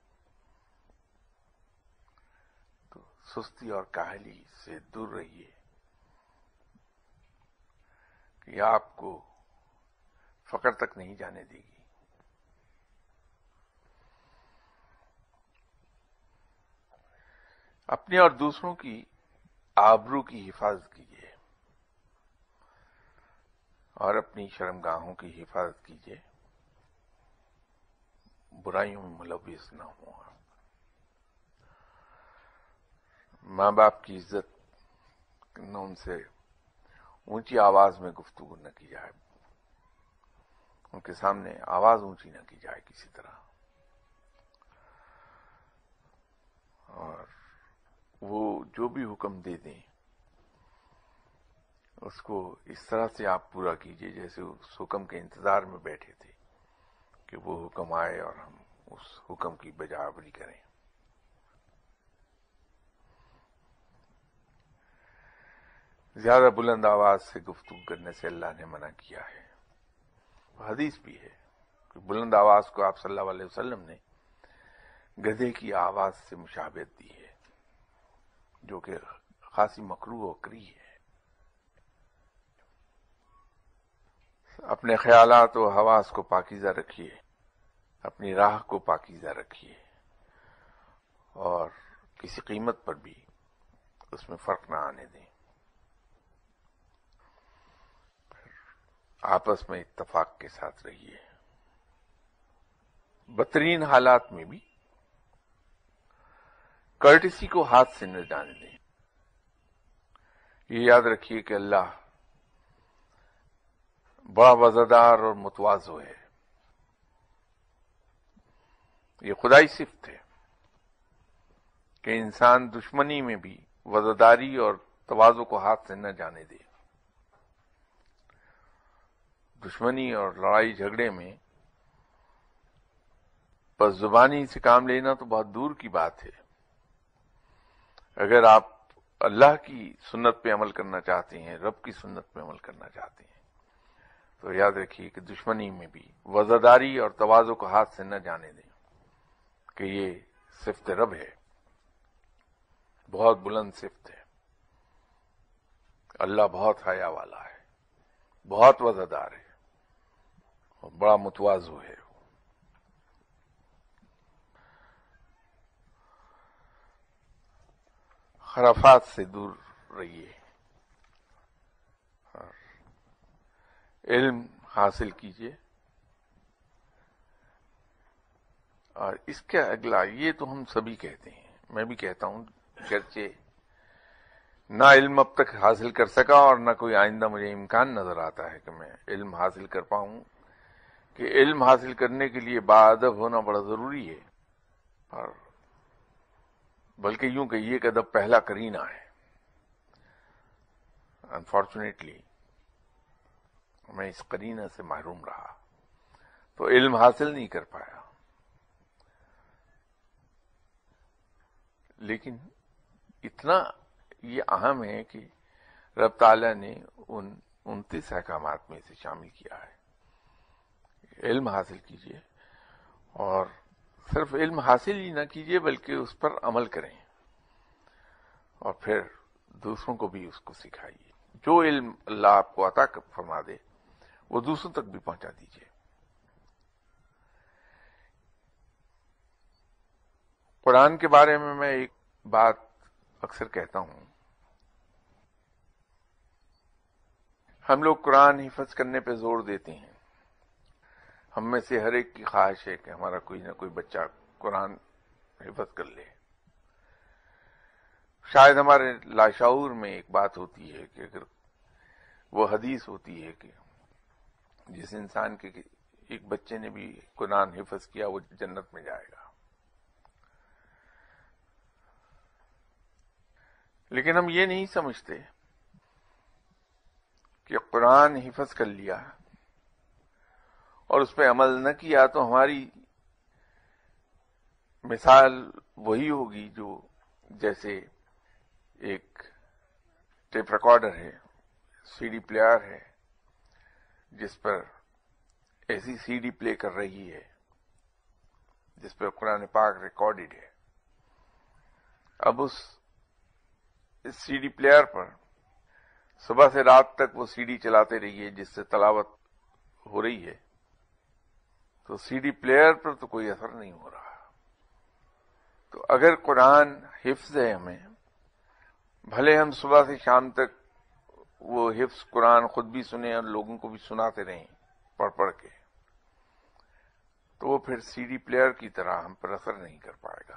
تو سستی اور کاہلی سے دور رہیے کہ یہ آپ کو فقر تک نہیں جانے دے گی۔ اپنے اور دوسروں کی آبرو کی حفاظت کیجیے۔ اور اپنی شرمگاہوں کی حفاظت کیجیے، برائیوں میں ملوث نہ ہوں، ماں باپ کی عزت نہ، ان سے اونچی آواز میں گفتگو نہ کی جائے، ان کے سامنے آواز اونچی نہ کی جائے کسی طرح، اور وہ جو بھی حکم دے دیں اس کو اس طرح سے آپ پورا کیجئے جیسے اس حکم کے انتظار میں بیٹھے تھے کہ وہ حکم آئے اور ہم اس حکم کی بجاوری کریں۔ زیادہ بلند آواز سے گفتگو کرنے سے اللہ نے منع کیا ہے، حدیث بھی ہے کہ بلند آواز کو آپ صلی اللہ علیہ وسلم نے گدھے کی آواز سے مشابہت دی ہے، جو کہ خاصی مکروہ و کریہ ہے۔ اپنے خیالات و حواس کو پاکیزہ رکھیے، اپنی راہ کو پاکیزہ رکھیے، اور کسی قیمت پر بھی اس میں فرق نہ آنے دیں، آپس میں اتفاق کے ساتھ رہیے، بدترین حالات میں بھی کرٹسی کو ہاتھ سے نہ جانے دیں۔ یہ یاد رکھیے کہ اللہ بڑا وزادار اور متواضع ہے، یہ خدائی صفت ہے کہ انسان دشمنی میں بھی وزاداری اور تواضع کو ہاتھ سے نہ جانے دے۔ دشمنی اور لڑائی جھگڑے میں بس زبانی سے کام لینا تو بہت دور کی بات ہے۔ اگر آپ اللہ کی سنت پہ عمل کرنا چاہتے ہیں، رب کی سنت پہ عمل کرنا چاہتے ہیں، تو یاد رکھیے کہ دشمنی میں بھی وزاداری اور تواضع کو ہاتھ سے نہ جانے دیں، کہ یہ صفت رب ہے، بہت بلند صفت ہے۔ اللہ بہت حیا والا ہے، بہت وزادار ہے، اور بڑا متواضع ہے۔ خرافات سے دور رہیے اور علم حاصل کیجیے، اور اس کے اگلا یہ تو ہم سبھی کہتے ہیں، میں بھی کہتا ہوں، گرچہ نہ علم اب تک حاصل کر سکا اور نہ کوئی آئندہ مجھے امکان نظر آتا ہے کہ میں علم حاصل کر پاؤں، کہ علم حاصل کرنے کے لیے باادب ہونا بڑا ضروری ہے، اور بلکہ یوں کہیے کہ ادب پہلا کرینہ ہے۔ انفارچونیٹلی میں اس قرینہ سے محروم رہا تو علم حاصل نہیں کر پایا، لیکن اتنا یہ اہم ہے کہ رب تعالیٰ نے ان 29 احکامات میں سے شامل کیا ہے۔ علم حاصل کیجیے، اور صرف علم حاصل ہی نہ کیجیے بلکہ اس پر عمل کریں، اور پھر دوسروں کو بھی اس کو سکھائیے۔ جو علم اللہ آپ کو عطا فرما دے وہ دوسروں تک بھی پہنچا دیجیے۔ قرآن کے بارے میں ایک بات اکثر کہتا ہوں، ہم لوگ قرآن حفظ کرنے پہ زور دیتے ہیں، ہم میں سے ہر ایک کی خواہش ہے کہ ہمارا کوئی نہ کوئی بچہ قرآن حفظ کر لے۔ شاید ہمارے لاشعور میں ایک بات ہوتی ہے کہ اگر وہ حدیث ہوتی ہے کہ جس انسان کے ایک بچے نے بھی قرآن حفظ کیا وہ جنت میں جائے گا، لیکن ہم یہ نہیں سمجھتے کہ قرآن حفظ کر لیا اور اس پہ عمل نہ کیا تو ہماری مثال وہی ہوگی جو جیسے ایک ٹیپ ریکارڈر ہے، سی ڈی پلیئر ہے، جس پر ایسی سی ڈی پلے کر رہی ہے جس پر قرآن پاک ریکارڈڈ ہے۔ اب اس سی ڈی پلیئر پر صبح سے رات تک وہ سی ڈی چلاتے رہیے جس سے تلاوت ہو رہی ہے، تو سی ڈی پلیئر پر تو کوئی اثر نہیں ہو رہا۔ تو اگر قرآن حفظ ہے، ہمیں بھلے ہم صبح سے شام تک وہ حفظ قرآن خود بھی سنے اور لوگوں کو بھی سناتے رہیں پڑھ پڑھ کے، تو وہ پھر سی ڈی پلیئر کی طرح ہم پر اثر نہیں کر پائے گا۔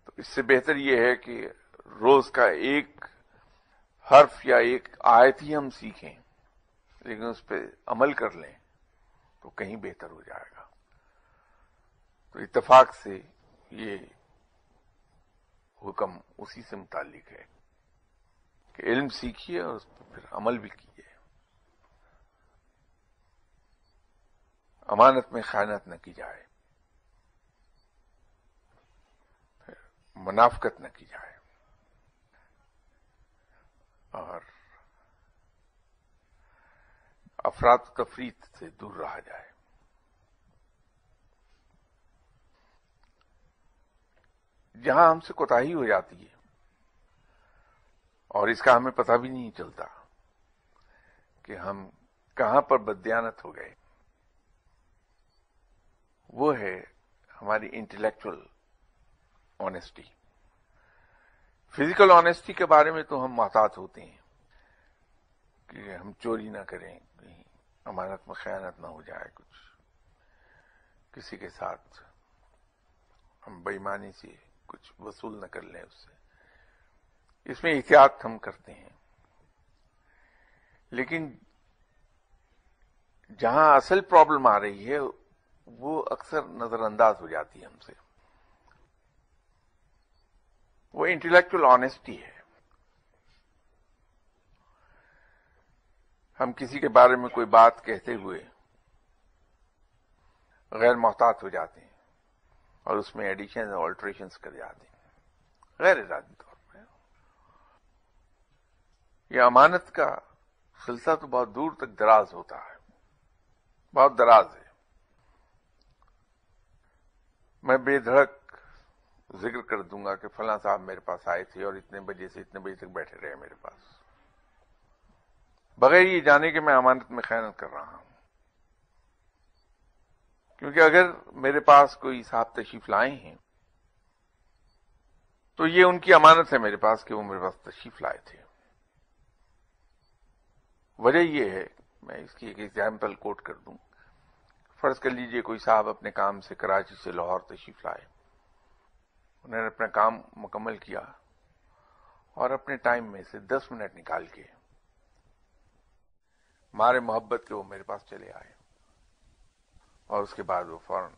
تو اس سے بہتر یہ ہے کہ روز کا ایک حرف یا ایک آیت ہی ہم سیکھیں، لیکن اس پہ عمل کر لیں تو کہیں بہتر ہو جائے گا۔ تو اتفاق سے یہ حکم اسی سے متعلق ہے کہ علم سیکھیے اور اس پہ پھر عمل بھی کیجیے۔ امانت میں خیانت نہ کی جائے، پھر منافقت نہ کی جائے، اور افراط و تفریط سے دور رہا جائے۔ جہاں ہم سے کوتاہی ہو جاتی ہے اور اس کا ہمیں پتہ بھی نہیں چلتا کہ ہم کہاں پر بددیانت ہو گئے، وہ ہے ہماری انٹلیکچوئل آنےسٹی۔ فزیکل آنےسٹی کے بارے میں تو ہم محتاط ہوتے ہیں کہ ہم چوری نہ کریں، کہیں امانت میں خیانت نہ ہو جائے، کچھ کسی کے ساتھ ہم بے ایمانی سے کچھ وصول نہ کر لیں اس سے، اس میں احتیاط ہم کرتے ہیں۔ لیکن جہاں اصل پرابلم آ رہی ہے وہ اکثر نظر انداز ہو جاتی ہے ہم سے، وہ انٹلیکچوئل آنےسٹی ہے۔ ہم کسی کے بارے میں کوئی بات کہتے ہوئے غیر محتاط ہو جاتے ہیں اور اس میں ایڈیشن اور آلٹریشنز کر جاتے ہیں غیر ارادی طور پہ۔ یہ امانت کا سلسلہ تو بہت دور تک دراز ہوتا ہے، بہت دراز ہے۔ میں بے دھڑک ذکر کر دوں گا کہ فلاں صاحب میرے پاس آئے تھے اور اتنے بجے سے اتنے بجے تک بیٹھے رہے میرے پاس، بغیر یہ جانے کہ میں امانت میں خیانت کر رہا ہوں۔ کیونکہ اگر میرے پاس کوئی صاحب تشریف لائے ہیں تو یہ ان کی امانت ہے میرے پاس کہ وہ میرے پاس تشریف لائے تھے۔ وجہ یہ ہے، میں اس کی ایک ایگزامپل کوٹ کر دوں۔ فرض کر لیجئے کوئی صاحب اپنے کام سے کراچی سے لاہور تشریف لائے، انہوں نے اپنا کام مکمل کیا اور اپنے ٹائم میں سے 10 منٹ نکال کے مارے محبت کے وہ میرے پاس چلے آئے، اور اس کے بعد وہ فوراً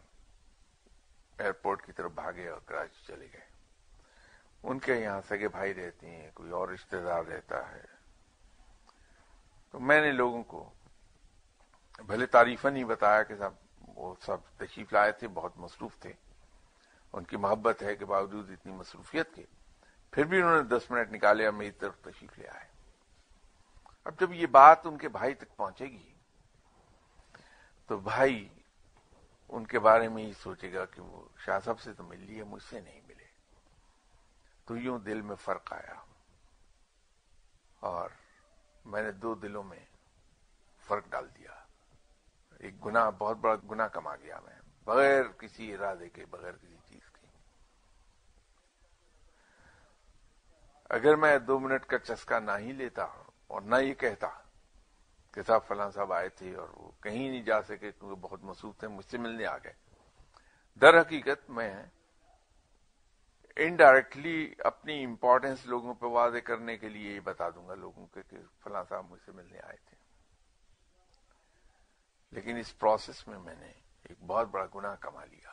ایئرپورٹ کی طرف بھاگے اور کراچی چلے گئے۔ ان کے یہاں سگے بھائی رہتے ہیں، کوئی اور رشتہ دار رہتا ہے، تو میں نے لوگوں کو بھلے تعریفاً ہی بتایا کہ صاحب وہ سب تشریف لائے تھے، بہت مصروف تھے، ان کی محبت ہے کہ باوجود اتنی مصروفیت کے پھر بھی انہوں نے 10 منٹ نکالے اور میری طرف تشریف لے آئے۔ اب جب یہ بات ان کے بھائی تک پہنچے گی تو بھائی ان کے بارے میں ہی سوچے گا کہ وہ شاہ صاحب سے تو مل لیے، مجھ سے نہیں ملے۔ تو یوں دل میں فرق آیا اور میں نے 2 دلوں میں فرق ڈال دیا۔ ایک گناہ، بہت بڑا گناہ کما گیا میں، بغیر کسی ارادے کے، بغیر کسی چیز کے۔ اگر میں 2 منٹ کا چسکا نہ ہی لیتا اور نہ یہ کہتا کہ صاحب فلاں صاحب آئے تھے اور وہ کہیں نہیں جا سکے کیونکہ بہت مصروف تھے، مجھ سے ملنے آ گئے، در حقیقت میں انڈائریکٹلی اپنی امپورٹنس لوگوں پہ واضح کرنے کے لیے یہ بتا دوں گا لوگوں کے کہ فلاں صاحب مجھ سے ملنے آئے تھے، لیکن اس پروسیس میں میں نے ایک بہت بڑا گناہ کما لیا۔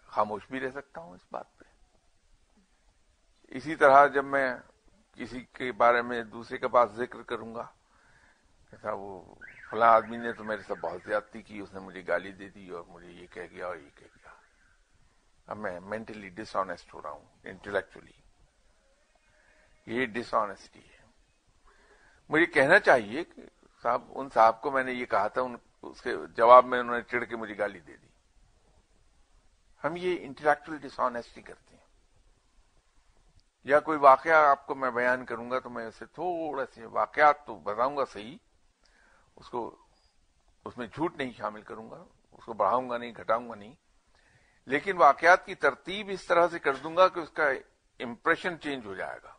خاموش بھی رہ سکتا ہوں اس بات پہ۔ اسی طرح جب میں کسی کے بارے میں دوسرے کے پاس ذکر کروں گا کہ صاحب وہ فلاں آدمی نے تو میرے سے بہت زیادتی کی، اس نے مجھے گالی دے دی اور مجھے یہ کہہ گیا اور یہ کہہ گیا، اب میں مینٹلی ڈس آنےسٹ ہو رہا ہوں، انٹلیکچولی۔ یہ ڈس آنےسٹی ہے۔ مجھے کہنا چاہیے کہ صاحب ان صاحب کو میں نے یہ کہا تھا، اس کے جواب میں انہوں نے چڑھ کے مجھے گالی دے دی۔ ہم یہ انٹلیکچوئل ڈس آنےسٹی کرتے ہیں۔ یا کوئی واقعہ آپ کو میں بیان کروں گا تو میں اسے تھوڑا سے واقعات تو بتاؤں گا صحیح، اس میں جھوٹ نہیں شامل کروں گا، اس کو بڑھاؤں گا نہیں، گھٹاؤں گا نہیں، لیکن واقعات کی ترتیب اس طرح سے کر دوں گا کہ اس کا امپریشن چینج ہو جائے گا۔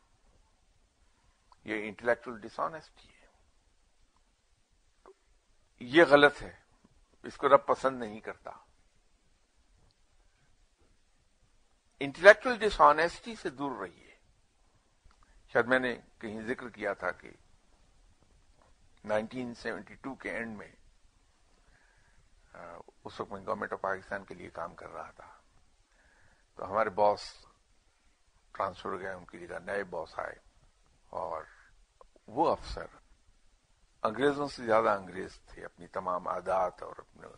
یہ انٹلیکچوئل ڈس آنیسٹی ہے. یہ غلط ہے، اس کو رب پسند نہیں کرتا. انٹلیکچوئل ڈس آنیسٹی سے دور رہیے. شاید میں نے کہیں ذکر کیا تھا کہ 1972 کے اینڈ میں اس وقت میں گورنمنٹ آف پاکستان کے لیے کام کر رہا تھا، تو ہمارے باس ٹرانسفر ہو گئے، ان کی جگہ نئے باس آئے، اور وہ افسر انگریزوں سے زیادہ انگریز تھے اپنی تمام عادات اور اپنے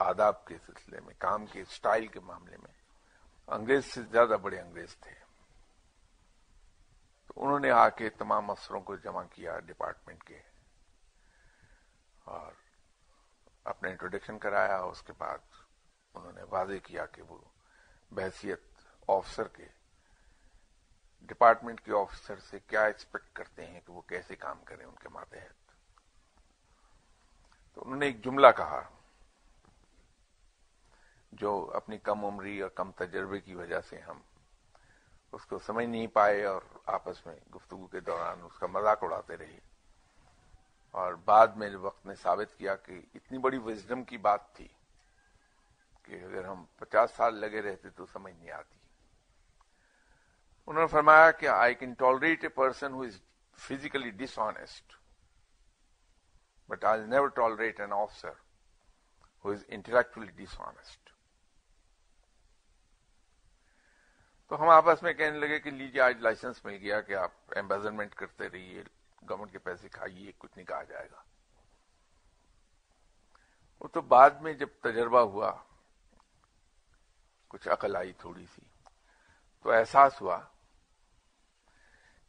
آداب کے سلسلے میں، کام کے سٹائل کے معاملے میں انگریز سے زیادہ بڑے انگریز تھے. تو انہوں نے آ کے تمام افسروں کو جمع کیا ڈپارٹمنٹ کے، اور اپنا انٹروڈکشن کرایا. اس کے بعد انہوں نے واضح کیا کہ وہ بحیثیت آفیسر کے ڈپارٹمنٹ کے آفیسر سے کیا ایکسپیکٹ کرتے ہیں کہ وہ کیسے کام کریں ان کے ماتحت. تو انہوں نے ایک جملہ کہا جو اپنی کم عمری اور کم تجربے کی وجہ سے ہم اس کو سمجھ نہیں پائے، اور آپس میں گفتگو کے دوران اس کا مذاق اڑاتے رہے. اور بعد میں وقت نے ثابت کیا کہ اتنی بڑی وزڈم کی بات تھی کہ اگر ہم 50 سال لگے رہتے تو سمجھ نہیں آتی. انہوں نے فرمایا کہ I can tolerate a person who is physically dishonest, but I will never tolerate an officer who is intellectually dishonest. تو ہم آپس میں کہنے لگے کہ لیجیے آج لائسنس مل گیا کہ آپ ایمبیزلمنٹ کرتے رہیے، گورنمنٹ کے پیسے کھائیے، کچھ نہیں کہا جائے گا. وہ تو بعد میں جب تجربہ ہوا، کچھ عقل آئی تھوڑی سی، تو احساس ہوا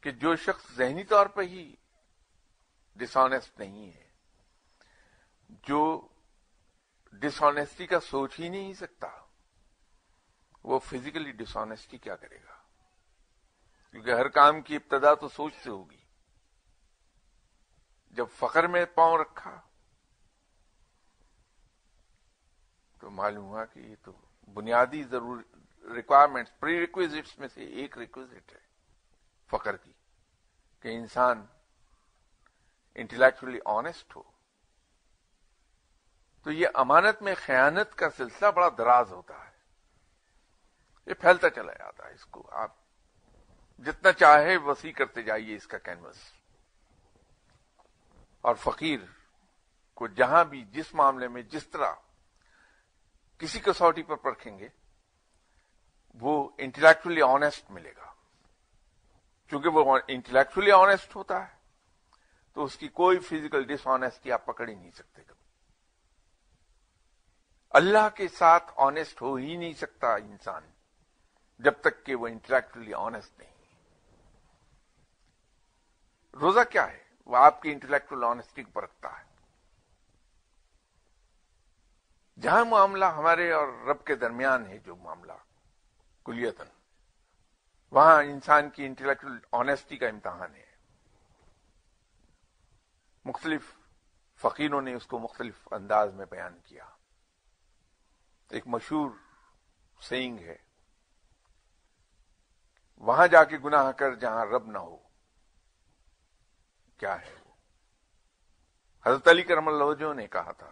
کہ جو شخص ذہنی طور پہ ہی ڈس آنیسٹ نہیں ہے، جو ڈس آنیسٹی کا سوچ ہی نہیں سکتا، وہ فزیکلی ڈس آنیسٹی کیا کرے گا؟ کیونکہ ہر کام کی ابتدا تو سوچ سے ہوگی. جب فقر میں پاؤں رکھا تو معلوم ہوا کہ یہ تو بنیادی ریکوائرمنٹس، پری ریکویزٹس میں سے ایک ریکویزٹ ہے فقر کی، کہ انسان انٹلیکچولی آنیسٹ ہو. تو یہ امانت میں خیانت کا سلسلہ بڑا دراز ہوتا ہے، یہ پھیلتا چلا جاتا ہے. اس کو آپ جتنا چاہے وسیع کرتے جائیے اس کا کینوس. اور فقیر کو جہاں بھی جس معاملے میں جس طرح کسی کسوٹی پر پرکھیں گے وہ انٹلیکچولی آنیسٹ ملے گا. چونکہ وہ انٹلیکچولی آنیسٹ ہوتا ہے تو اس کی کوئی فزیکل ڈس آنیسٹی آپ پکڑ ہی نہیں سکتے. کبھی اللہ کے ساتھ آنیسٹ ہو ہی نہیں سکتا انسان جب تک کہ وہ انٹلیکچولی آنیسٹ نہیں. روزہ کیا ہے؟ وہ آپ کی انٹلیکچوئل آنیسٹی کو پرکھتا ہے. جہاں معاملہ ہمارے اور رب کے درمیان ہے، جو معاملہ کلیتاً، وہاں انسان کی انٹلیکچوئل آنیسٹی کا امتحان ہے. مختلف فقیروں نے اس کو مختلف انداز میں بیان کیا. ایک مشہور سینگ ہے، وہاں جا کے گناہ کر جہاں رب نہ ہو. کیا ہے وہ؟ حضرت علی کرم اللہ وجہہ نے کہا تھا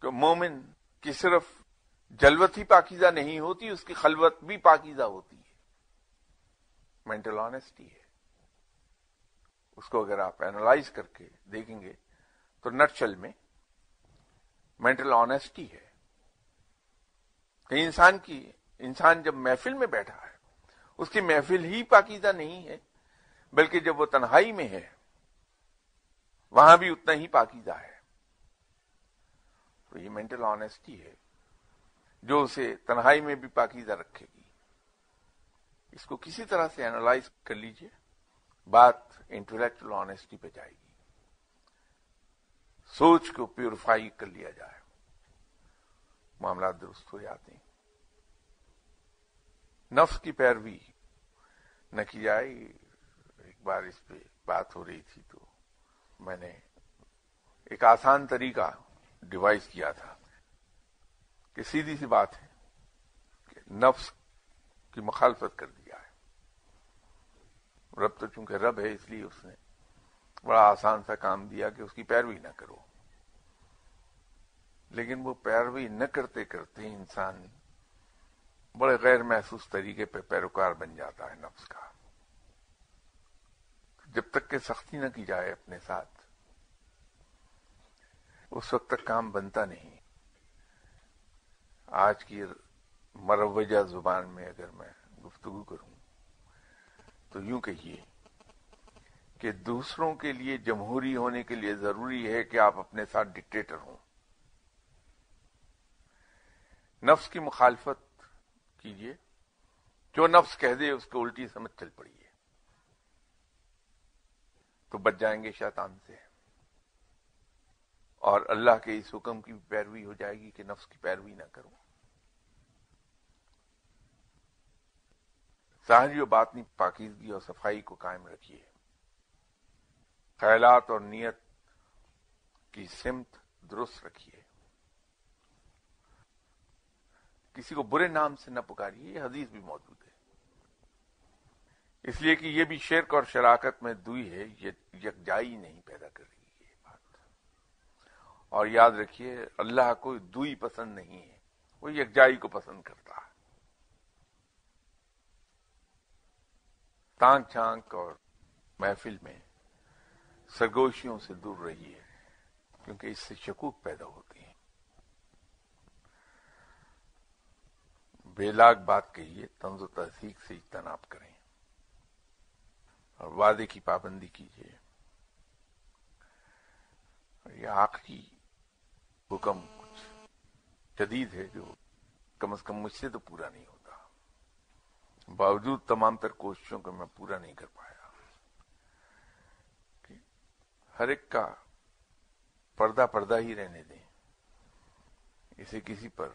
کہ مومن کی صرف جلوت ہی پاکیزہ نہیں ہوتی، اس کی خلوت بھی پاکیزہ ہوتی ہے. مینٹل آنیسٹی ہے. اس کو اگر آپ اینالائز کر کے دیکھیں گے تو نٹشل میں مینٹل آنیسٹی ہے کہ انسان جب محفل میں بیٹھا ہے، اس کی محفل ہی پاکیزہ نہیں ہے، بلکہ جب وہ تنہائی میں ہے وہاں بھی اتنا ہی پاکیزہ ہے. تو یہ مینٹل آنیسٹی ہے جو اسے تنہائی میں بھی پاکیزہ رکھے گی. اس کو کسی طرح سے اینالائز کر لیجئے، بات انٹلیکچوئل آنیسٹی پہ جائے گی. سوچ کو پیوریفائی کر لیا جائے، معاملات درست ہو جاتے ہیں. نفس کی پیروی نہ کی جائے. ایک بار اس پہ بات ہو رہی تھی تو میں نے ایک آسان طریقہ ڈیوائز کیا تھا کہ سیدھی سی بات ہے کہ نفس کی مخالفت کر دیا ہے. رب تو چونکہ رب ہے اس لیے اس نے بڑا آسان سا کام دیا کہ اس کی پیروی نہ کرو، لیکن وہ پیروی نہ کرتے کرتے انسان بڑے غیر محسوس طریقے پہ پیروکار بن جاتا ہے نفس کا. جب تک کہ سختی نہ کی جائے اپنے ساتھ اس وقت تک کام بنتا نہیں. آج کی مروجہ زبان میں اگر میں گفتگو کروں تو یوں کہیے کہ دوسروں کے لیے جمہوری ہونے کے لیے ضروری ہے کہ آپ اپنے ساتھ ڈکٹیٹر ہوں. نفس کی مخالفت کیجیے، جو نفس کہہ دے اس کو الٹی سمجھ چل پڑیے تو بچ جائیں گے شیطان سے، اور اللہ کے اس حکم کی پیروی ہو جائے گی کہ نفس کی پیروی نہ کرو. ظاہری و باطنی پاکیزگی اور صفائی کو قائم رکھیے. خیالات اور نیت کی سمت درست رکھیے. کسی کو برے نام سے نہ پکاریے، یہ حدیث بھی موجود ہے. اس لیے کہ یہ بھی شرک اور شراکت میں دوئی ہے، یہ یکجائی نہیں پیدا کر رہی ہے یہ بات. اور یاد رکھیے اللہ کو دوئی پسند نہیں ہے، وہ یکجائی کو پسند کرتا ہے. تانک چھانک اور محفل میں سرگوشیوں سے دور رہیے کیونکہ اس سے شکوک پیدا ہوتی ہیں. بے لاگ بات کہیے، طنز و تحقیق سے اجتناب کریں اور وعدے کی پابندی کیجیے. اور یہ آخری حکم کچھ شدید ہے جو کم از کم مجھ سے تو پورا نہیں ہوتا، باوجود تمام تر کوششوں کو میں پورا نہیں کر پایا. کہ ہر ایک کا پردہ پردہ ہی رہنے دیں، اسے کسی پر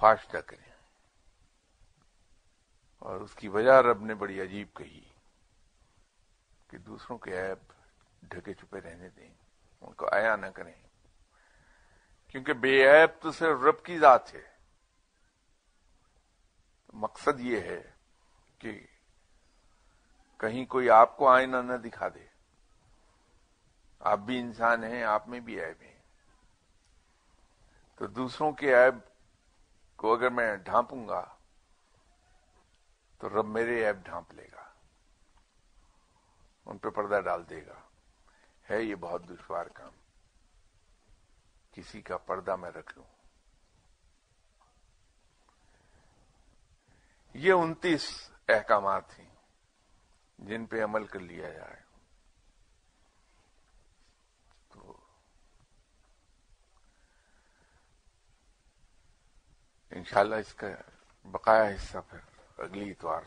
فاش نہ کریں. اور اس کی وجہ رب نے بڑی عجیب کہی کہ دوسروں کے عیب ڈھکے چھپے رہنے دیں، ان کو عیا نہ کریں، کیونکہ بے عیب تو صرف رب کی ذات ہے. مقصد یہ ہے کہ کہیں کوئی آپ کو آئینہ نہ دکھا دے. آپ بھی انسان ہیں، آپ میں بھی عیب ہیں. تو دوسروں کے عیب کو اگر میں ڈھانپوں گا تو رب میرے عیب ڈھانپ لے گا، ان پہ پردہ ڈال دے گا. ہے یہ بہت دشوار کام، کسی کا پردہ میں رکھ لوں. یہ 29 احکامات ہیں جن پہ عمل کر لیا جائے تو انشاءاللہ اس کا بقایا حصہ پھر اگلی اتوار